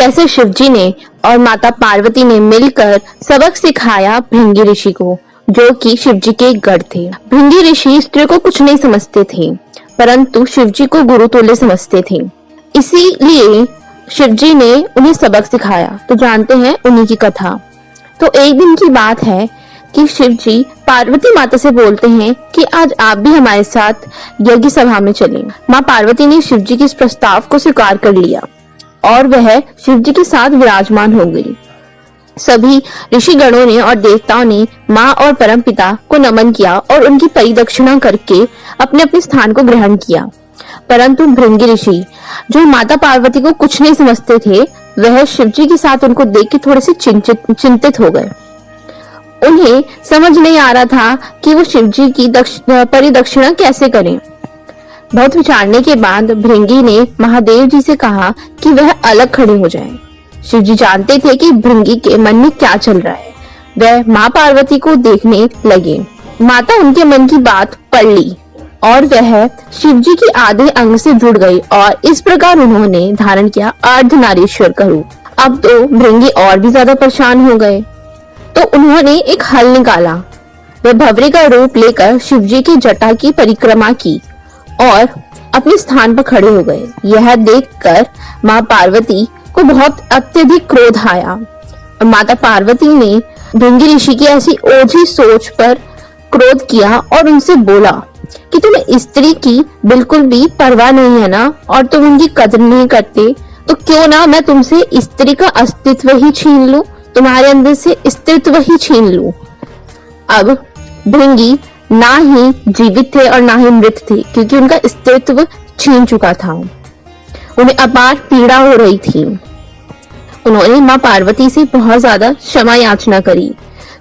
कैसे शिवजी ने और माता पार्वती ने मिलकर सबक सिखाया भृंगी ऋषि को, जो कि शिवजी के एक गढ़ थे। भृंगी ऋषि स्त्री को कुछ नहीं समझते थे, परंतु शिवजी को गुरु तुल्य समझते थे। इसीलिए शिवजी ने उन्हें सबक सिखाया। तो जानते हैं उन्हीं की कथा। तो एक दिन की बात है कि शिवजी पार्वती माता से बोलते हैं कि आज आप भी हमारे साथ यज्ञ सभा में चलें। माँ पार्वती ने शिवजी के इस प्रस्ताव को स्वीकार कर लिया और वह शिवजी के साथ विराजमान हो गई। सभी ऋषिगणों ने और देवताओं ने माँ और परमपिता को नमन किया और उनकी परिदक्षिणा करके अपने अपने स्थान को ग्रहण किया। परंतु भृंगी ऋषि, जो माता पार्वती को कुछ नहीं समझते थे, वह शिवजी के साथ उनको देख के थोड़े से चिंतित हो गए। उन्हें समझ नहीं आ रहा था कि वो शिवजी की परिदक्षिणा कैसे करें। बहुत विचारने के बाद भृंगी ने महादेव जी से कहा कि वह अलग खड़े हो जाएं। शिवजी जानते थे कि भृंगी के मन में क्या चल रहा है। वह माँ पार्वती को देखने लगे। माता उनके मन की बात पढ़ ली और वह शिवजी के आधे अंग से जुड़ गई और इस प्रकार उन्होंने धारण किया अर्धनारीश्वर का रूप। अब तो भृंगी और भी ज्यादा परेशान हो गए, तो उन्होंने एक हल निकाला। वे भंवरे का रूप लेकर शिवजी की जटा की परिक्रमा की और अपने स्थान पर खड़े हो गए। यह देखकर माँ पार्वती को बहुत अत्यधिक क्रोध आया। माता पार्वती ने भृंगी ऋषि की ऐसी ओझी सोच पर क्रोध किया और उनसे बोला कि तुम्हें स्त्री की बिल्कुल भी परवाह नहीं है ना, और तुम उनकी कदर नहीं करते, तो क्यों ना मैं तुमसे स्त्री का अस्तित्व ही छीन लूं, तुम्हारे अंदर से स्त्रीत्व ही छीन लूं। अब भृंगी ना ही जीवित थे और ना ही मृत थे, क्योंकि उनका स्त्रीत्व छीन चुका था। उन्हें अपार पीड़ा हो रही थी। उन्होंने माँ पार्वती से बहुत ज्यादा क्षमा याचना करी।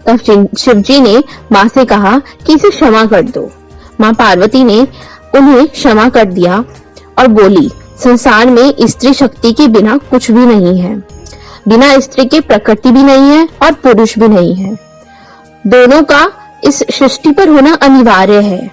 तब शिवजी ने माँ से कहा कि इसे क्षमा कर दो। माँ पार्वती ने उन्हें क्षमा कर दिया और बोली, संसार में स्त्री शक्ति के बिना कुछ भी नहीं है। बिना स्त्री के प्रकृति भी नहीं है और पुरुष भी नहीं है। दोनों का इस सृष्टि पर होना अनिवार्य है।